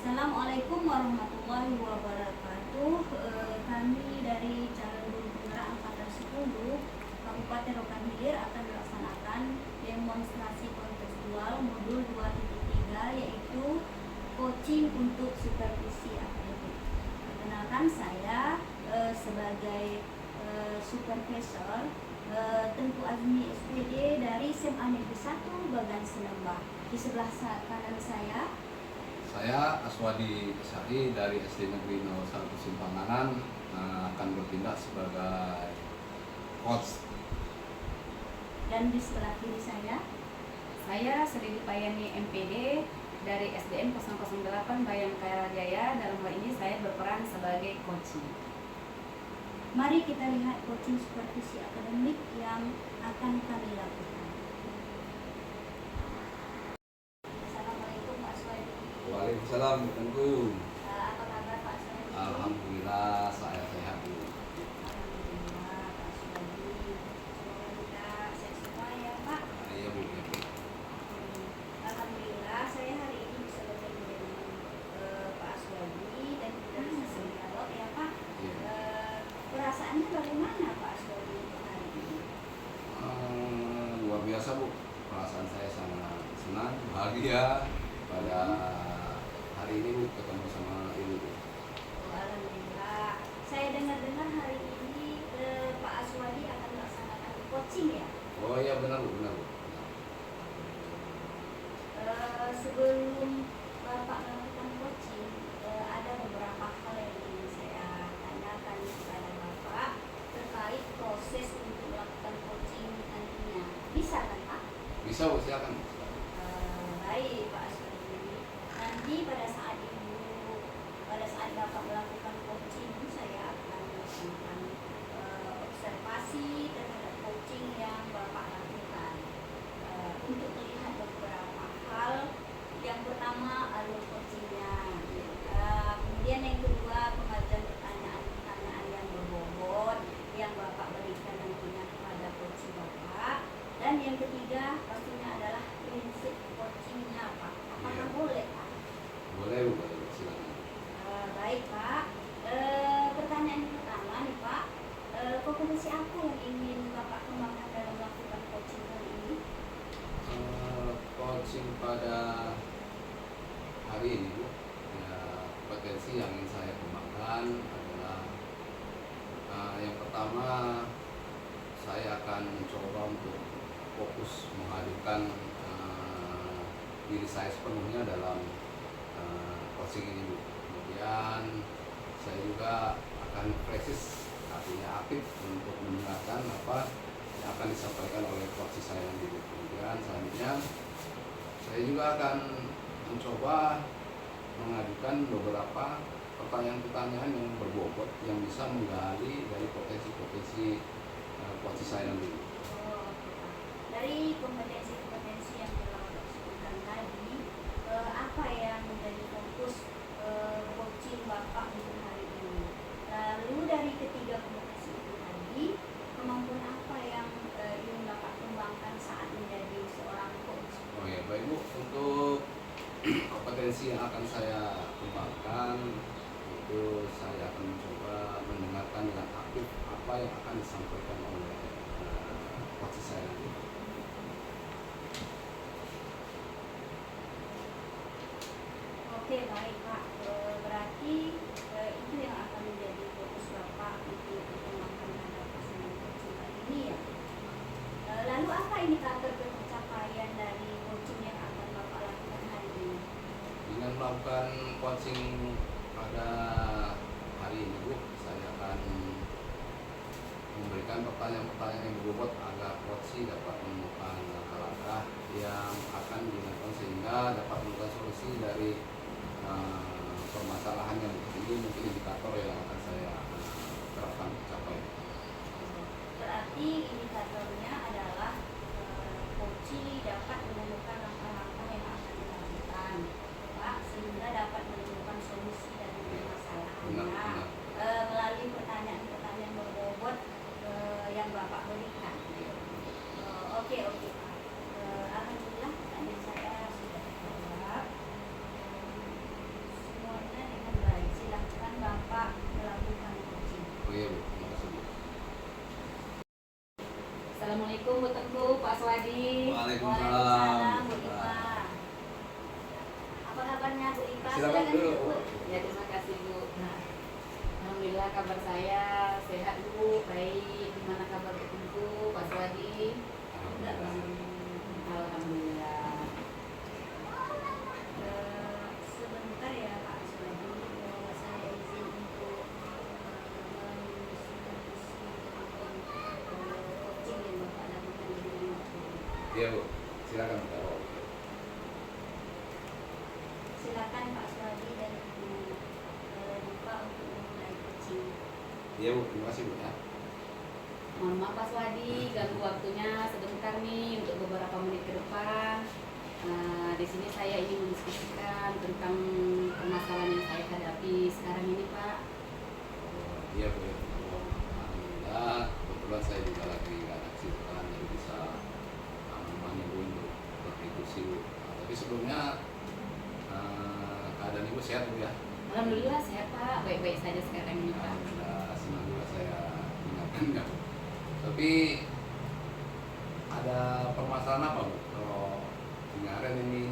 Assalamualaikum warahmatullahi wabarakatuh. Kami dari Calon Guru Penggerak Angkatan 10 Kabupaten Rokan Hilir akan melaksanakan demonstrasi kontekstual modul 2.3 yaitu coaching untuk supervisi akademik. Perkenalkan saya sebagai supervisor Tengku Azmi SPD dari SMA Negeri 1 Bagan Selembah. Di sebelah kanan saya Aswadi Syari dari SD Negeri 01 Simpanganan akan bertindak sebagai coach. Dan di sebelah kiri saya Sri Dipayani MPD dari SDN 008 Bayangkara Jaya. Dalam hal ini saya berperan sebagai coaching. Mari kita lihat coaching supervisi akademik yang akan kami lakukan. Assalamualaikum Pak Aswadi. Waalaikumsalam, Tengku. Apa kabar Pak Aswadi? Alhamdulillah saya sehat. Alhamdulillah Pak Aswadi. Semoga kita sehat semua ya Pak. Iya Bu. Alhamdulillah saya hari ini bisa bertemu dengan Pak Aswadi dan kita bisa berdialog ya Pak. Iya. Perasaannya bagaimana Pak Aswadi untuk hari ini? Luar biasa Bu. Perasaan saya sangat senang, bahagia pada hari ini Bu ketemu sama Ibu. Alhamdulillah. Saya dengar-dengar hari ini Pak Aswadi akan melaksanakan coaching ya? Oh iya benar Bu, benar Bu. Sebelum Bapak melakukan coaching, ada beberapa hal yang ingin saya tanyakan kepada Bapak terkait proses untuk melakukan coaching nantinya. Bisa kan Pak? Bisa Bu, silakan. Baik Pak Aswadi. Nanti pada saat Bapak melakukan coaching, saya akan melakukan observasi terhadap coaching yang Bapak lakukan untuk melihat beberapa hal. Yang pertama alur coachingnya, kemudian yang kedua pengajuan pertanyaan-pertanyaan yang berbobot yang Bapak berikan nantinya kepada coaching Bapak, dan yang ketiga pastinya adalah prinsip coachingnya Pak. Apakah Iya. boleh Pak? Boleh Bu, silakan. Baik Pak. Pertanyaan yang pertama nih Pak, kompetensi apa yang ingin Bapak kembangkan dalam melakukan coaching kali ini? Coaching pada hari ini Bu, ya, potensi yang ingin saya kembangkan adalah yang pertama, saya akan mencoba untuk fokus menghadirkan diri saya sepenuhnya dalam coaching ini Bu. Kemudian saya juga akan presis, artinya aktif untuk mendengarkan apa yang akan disampaikan oleh coach saya nanti. Kemudian selanjutnya saya juga akan mencoba mengajukan beberapa pertanyaan-pertanyaan yang berbobot yang bisa menggali dari potensi-potensi coach saya nanti. Oh, oke, Pak. Dari kompetensi-kompetensi yang telah Bapak sebutkan tadi, apa yang menjadi fokus coaching Bapak untuk hari ini? Lalu dari ketiga kompetensi itu tadi, kemampuan apa yang ingin Bapak kembangkan saat menjadi seorang coach? Oh ya, baik Bu, untuk kompetensi yang akan saya kembangkan itu saya akan mencoba mendengarkan dengan aktif apa yang akan disampaikan oleh coach saya nanti. Oke, baik Pak. Berarti itu yang akan menjadi fokus Bapak untuk dikembangkan pada pasangan coaching kali ini ya. Lalu apa indikator pencapaian dari coaching yang akan Bapak lakukan hari ini? Dengan melakukan coaching pada hari ini Bu, saya akan memberikan pertanyaan-pertanyaan yang berbobot agar coach dapat menemukan langkah-langkah yang akan digunakan sehingga dapat menemukan solusi dari permasalahan yang ini. Mungkin indikator yang akan saya terapkan capai. Berarti indikatornya adalah coaching dapat menemukan langkah-langkah yang akan dilakukan Pak, sehingga dapat menemukan solusi dari permasalahannya melalui pertanyaan-pertanyaan berbobot yang Bapak berikan. Oke Pak. Alhamdulillah pertanyaan saya sudah terjawab. silakan dulu. Bu. Ya, terima kasih Bu. Nah, alhamdulillah kabar saya sehat Bu, baik. Gimana kabar Bu, Pak Swadi? Alhamdulillah. Sebentar ya Pak Suwadi, saya izin untuk coaching yang Bapak lakukan di bidang waktu. Iya Bu, silakan Bu. Silakan Pak Suwadi dan Ibu Diva untuk memulai coaching. Iya Bu, terima kasih Bu ya. Mohon maaf Pak Swadi, ganggu waktunya sebentar nih untuk beberapa menit ke depan. Di sini saya ingin mendiskusikan tentang permasalahan yang saya hadapi sekarang ini Pak. Iya Bu, alhamdulillah kebetulan saya juga lagi nggak ada kesibukan jadi bisa menemani Bu untuk berdiskusi Bu. Tapi sebelumnya keadaan Ibu sehat Bu ya? Alhamdulillah sehat Pak, baik-baik saja sekarang ini Pak. Alhamdulillah, senang juga saya ingatkannya Bu. Tapi ada permasalahan apa Bu? Kalau kemarin ini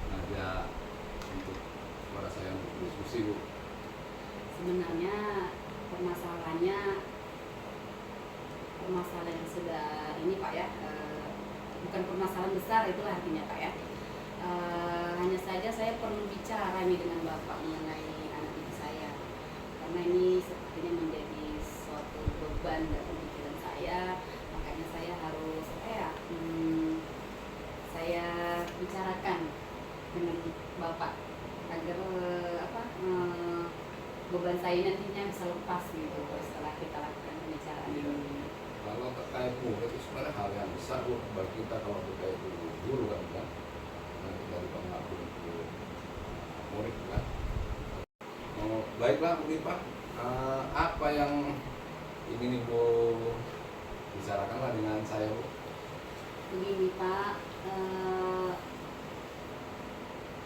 ngajak untuk kepada saya untuk diskusi Bu. Sebenarnya permasalahan yang sudah ini Pak ya, bukan permasalahan besar, itulah artinya Pak ya. Hanya saja saya perlu bicara nih dengan Bapak mengenai anak didik saya, karena ini sepertinya menjadi suatu beban dalam pikiran saya, makanya saya harus saya bicarakan dengan Bapak agar beban saya nantinya bisa lepas gitu setelah kita lakukan pembicaraan ini. Kalau terkait murid itu sebenarnya hal yang besar Bu bagi kita kalau kita itu guru kan nanti dari pengabdi untuk murid kan. Baiklah Bu Diva, apa yang ingin Ibu bicarakanlah dengan saya Bu? Begini Pak,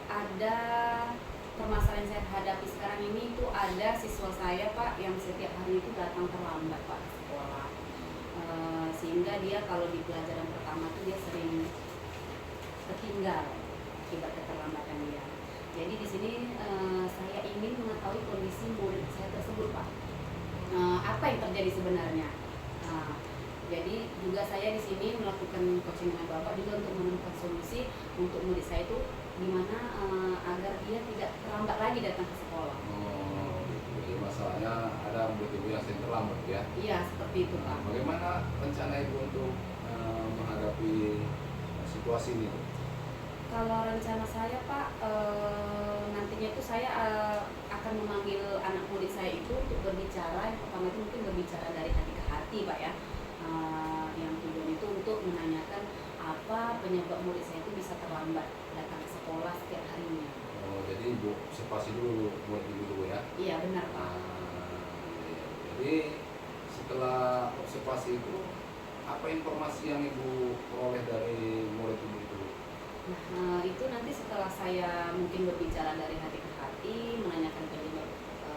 ada permasalahan yang saya hadapi sekarang ini itu ada siswa saya Pak yang setiap hari itu datang terlambat Pak ke sekolah, sehingga dia kalau di pelajaran pertama itu dia sering tertinggal akibat keterlambatan dia. Jadi di sini saya ingin mengetahui kondisi murid saya tersebut Pak, apa yang terjadi sebenarnya. Jadi juga saya di sini melakukan coaching dengan Bapak juga untuk menemukan solusi untuk murid saya itu gimana agar dia tidak terlambat lagi datang ke sekolah. Oh, gitu. Jadi masalahnya ada murid Ibu yang sering terlambat ya? Iya seperti itu Pak. Bagaimana rencana Ibu untuk menghadapi situasi ini? Kalau rencana saya Pak, nantinya itu saya akan memanggil anak murid saya itu untuk berbicara. Yang pertama itu mungkin berbicara dari hati ke hati Pak ya. Yang tujuan itu untuk menanyakan apa penyebab murid saya itu bisa terlambat datang ke sekolah setiap harinya. Oh, jadi Ibu observasi dulu murid Ibu dulu ya? Iya benar Pak. Jadi setelah observasi itu apa informasi yang Ibu peroleh dari murid Ibu itu? Nah, itu nanti setelah saya mungkin berbicara dari hati ke hati, menanyakan penyebab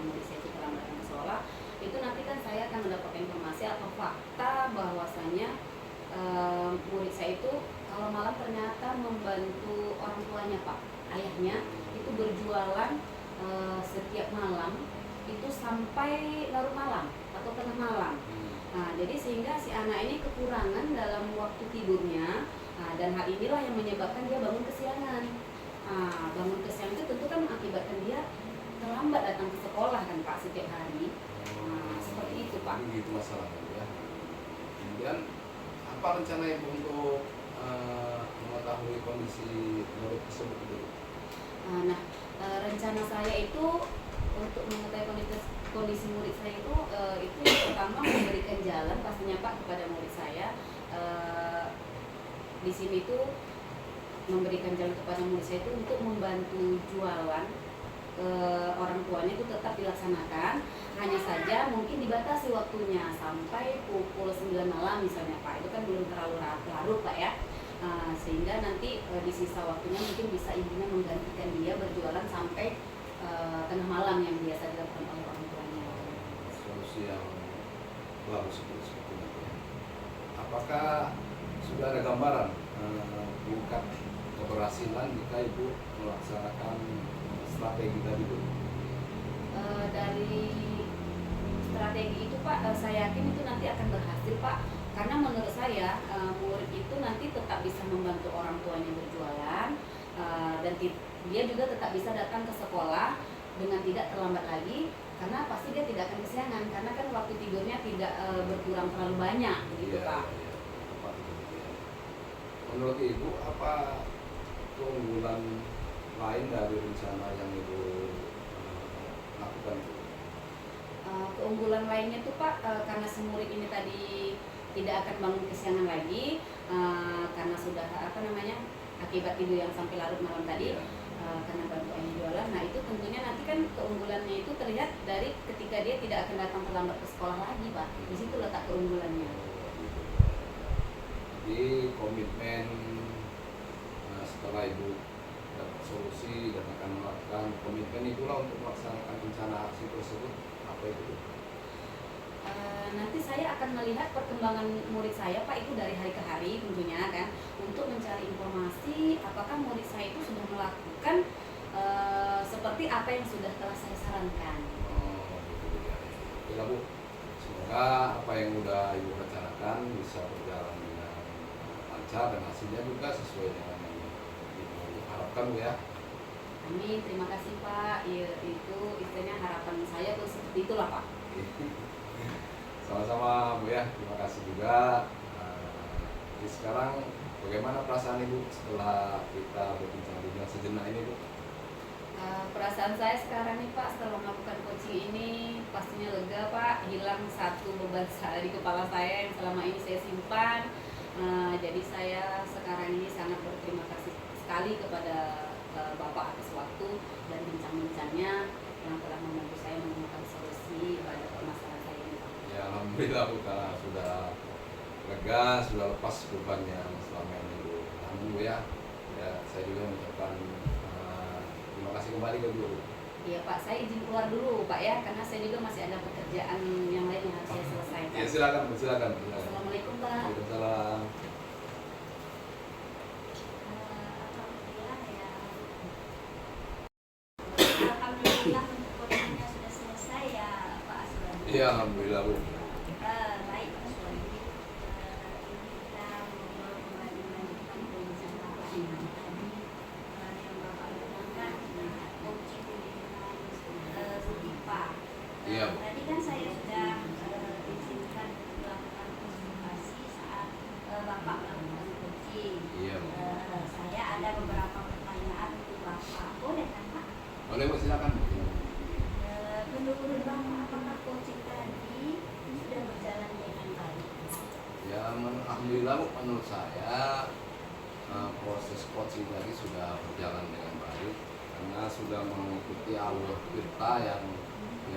murid saya itu terlambat datang ke sekolah, itu nanti kan saya akan mendapatkan informasi atau fakta bahwasanya murid saya itu kalau malam ternyata membantu orang tuanya Pak, ayahnya itu berjualan setiap malam itu sampai larut malam atau tengah malam. Nah, jadi sehingga si anak ini kekurangan dalam waktu tidurnya. Nah, dan hal inilah yang menyebabkan dia bangun kesiangan. Nah, bangun kesiangan itu tentu kan mengakibatkan dia terlambat datang ke sekolah kan Pak setiap hari. Nah, seperti itu Pak. Ini gitu masalahnya ya. Kemudian apa rencana Ibu untuk mengetahui kondisi murid tersebut dulu? Nah, rencana saya itu untuk mengetahui kondisi murid saya itu yang pertama memberikan jalan pastinya Pak kepada murid saya. Di sini tuh memberikan jalan kepada murid saya itu untuk membantu jualan orang tuanya itu tetap dilaksanakan, hanya saja mungkin dibatasi waktunya sampai pukul 9 malam misalnya Pak, itu kan belum terlalu larut Pak ya. Sehingga nanti di sisa waktunya mungkin bisa ibunya menggantikan dia berjualan sampai tengah malam yang biasa dilakukan oleh orang tuanya. Solusi yang bagus seperti itu. Apakah sudah ada gambaran tingkat keberhasilan jika Ibu melaksanakan strategi tadi Bu? Dari strategi itu Pak, saya yakin itu nanti akan berhasil Pak, karena menurut saya murid itu nanti tetap bisa membantu orang tuanya berjualan, dan dia juga tetap bisa datang ke sekolah dengan tidak terlambat lagi, karena pasti dia tidak akan kesiangan karena kan waktu tidurnya tidak berkurang terlalu banyak begitu Pak. Iya, tepat itu, ya. Menurut Ibu apa keunggulan lain dari rencana yang Ibu lakukan itu? Keunggulan lainnya tuh Pak, karena si murid ini tadi tidak akan bangun kesiangan lagi, karena sudah akibat tidur yang sampai larut malam tadi. Iya. Karena bantuannya jualan, nah itu tentunya nanti kan keunggulannya itu terlihat dari ketika dia tidak akan datang terlambat ke sekolah lagi Pak. Di situ letak keunggulannya. Jadi komitmen setelah Ibu dapat solusi dan akan melakukan komitmen itulah untuk melaksanakan rencana aksi tersebut, apa itu? Nanti saya akan melihat perkembangan murid saya Pak, itu dari hari ke hari tentunya kan, untuk mencari informasi apakah murid saya itu sudah melakukan seperti apa yang sudah telah saya sarankan. Oh, gitu ya. Oke lah Bu, semoga apa yang udah Ibu rencanakan bisa berjalan dengan lancar dan hasilnya juga sesuai dengan yang Ibu harapkan Bu ya. Amin, terima kasih Pak. Ya, itu istilahnya harapan saya tuh seperti itulah Pak. Sama-sama Bu ya, terima kasih juga. Jadi sekarang bagaimana perasaan Ibu setelah kita berbincang-bincang sejenak ini Bu? Perasaan saya sekarang nih Pak, setelah melakukan coaching ini pastinya lega Pak, hilang satu beban di kepala saya yang selama ini saya simpan. Jadi saya sekarang ini sangat berterima kasih sekali kepada Bapak atas waktu dan bincang-bincangnya yang telah membantu saya menemukan solusi pada permasalahan saya ini Pak. Ya alhamdulillah Bu, karena sudah lega, sudah lepas beban yang selama ini Bu tanggung Bu ya. Ya saya juga mengucapkan terima kasih kembali ke Bu. Iya Pak, saya izin keluar dulu Pak ya, karena saya juga masih ada pekerjaan yang lain yang harus saya selesaikan. Ya silakan Bu, silakan. Assalamualaikum Pak. Waalaikumsalam. Alhamdulillah untuk coachingnya sudah selesai ya Pak Aswan. Iya alhamdulillah Bu. Baik Mas Wahyu. Ini kita ngobrol kembali melanjutkan perbincangan Bapak yang tadi yang Bapak gunakan coaching dengan Rudipa. Iya, Bu. Tadi kan saya sudah izinkan melakukan konsultasi saat Bapak melakukan coaching. Iya Bu. Saya ada beberapa pertanyaan untuk Bapak. Boleh kan Pak? Boleh Bu, silakan Bu. Menurut Bapak, apakah coaching tadi sudah berjalan dengan baik? Ya alhamdulillah Bu, menurut saya proses coaching tadi sudah berjalan dengan baik karena sudah mengikuti alur kita yang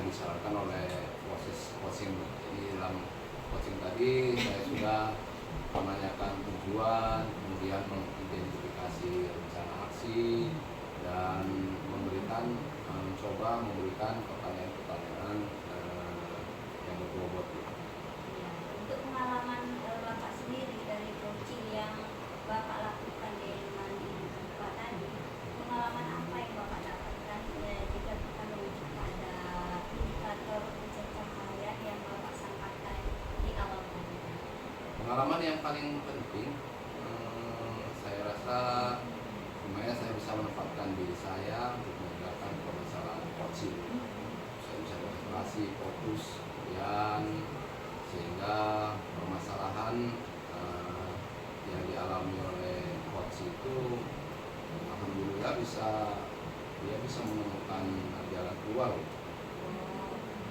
disarankan oleh proses coaching. Jadi dalam coaching tadi saya sudah menanyakan tujuan, kemudian mengidentifikasi rencana aksi dan mencoba memberikan pertanyaan-pertanyaan yang berbobot. Ya, untuk pengalaman Bapak sendiri dari coaching yang Bapak lakukan di Mandi Pak tadi, pengalaman apa yang Bapak dapatkan jika kita merujuk pada indikator pencapaian yang Bapak sampaikan di awal tadi? Pengalaman yang paling penting, saya rasa sebenarnya saya bisa menempatkan diri saya untuk menegakkan permasalahan coaching. Saya bisa konsentrasi, fokus, kemudian sehingga permasalahan yang dialami oleh coach itu alhamdulillah dia bisa menemukan jalan keluar.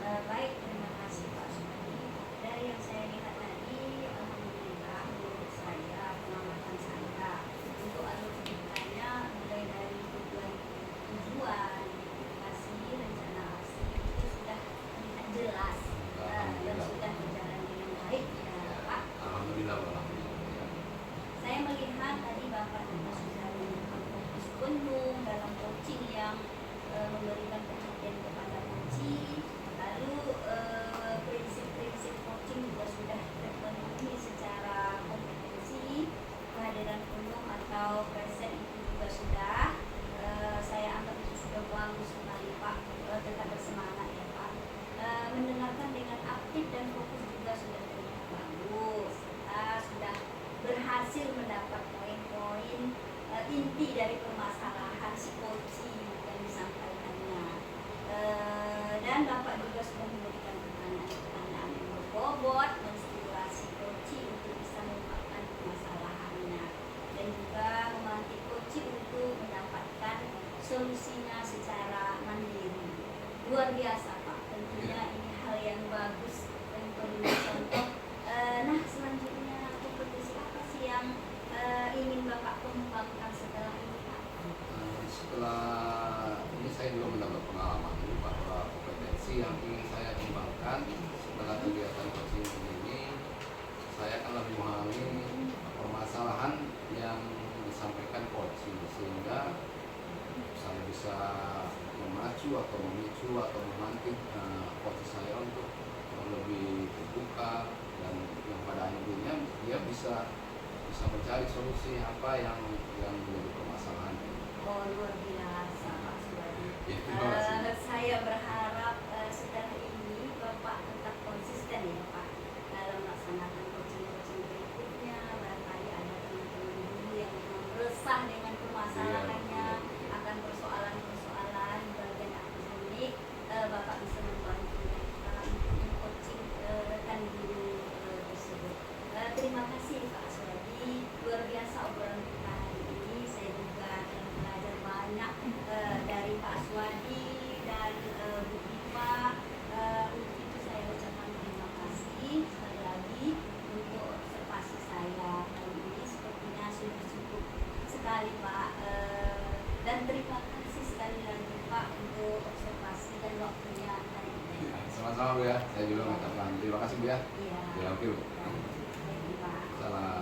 Baik, terima kasih Pak Sumadi. Dari yang saya lihat tadi, alhamdulillah menurut saya, pengamatan saya untuk alur ceritanya mulai dari tujuan, identifikasi, rencana aksi itu sudah terlihat jelas dan sudah berjalan dengan baik ya Pak. Alhamdulillah, alhamdulillah. Saya melihat tadi Bapak juga sudah memberikan fokus penuh dalam coaching yang memberikan perhatian kepada coaching, lalu prinsip-prinsip coaching juga sudah Dan Bapak juga sudah memberikan pertanyaan-pertanyaan yang berbobot, menstimulasi coach untuk bisa mengungkapkan permasalahannya dan juga memantik coach untuk mendapatkan solusinya secara mandiri. Luar biasa Pak, tentunya ini hal yang bagus dan perlu dicontoh. Nah selanjutnya kompetisi apa sih yang ingin Bapak kembangkan setelah ini Pak? Setelah ini saya juga mendapat pengalaman bahwa kompetensi yang ingin saya kembangkan setelah kegiatan coaching ini, saya akan lebih memahami permasalahan yang disampaikan coach sehingga saya bisa memacu atau memicu atau memantik coach saya untuk lebih terbuka dan yang pada akhirnya dia bisa mencari solusi apa yang menjadi permasalahan. Oh luar biasa Pak Suwadi. Ya, terima kasih. Saya berharap setelah ini Bapak tetap konsisten ya Pak dalam melaksanakan coaching berikutnya. Barangkali ada teman-teman dulu yang memang resah dengan permasalahannya, akan persoalan-persoalan bagian akademik, Bapak bisa membantu mereka untuk coaching rekan guru tersebut. Terima kasih Pak Suwadi, luar biasa obrolan kita hari ini. Saya juga telah belajar banyak dari Pak Aswadi dan Bu Diva. Untuk itu saya ucapkan terima kasih sekali lagi untuk observasi saya kali ini. Sepertinya sudah cukup sekali Pak. Dan terima kasih sekali lagi Pak untuk observasi dan waktunya hari ini. Sama-sama Bu ya, saya juga mengucapkan terima kasih Bu ya. Iya. Ya, oke Bu. Terima kasih Pak. Salam.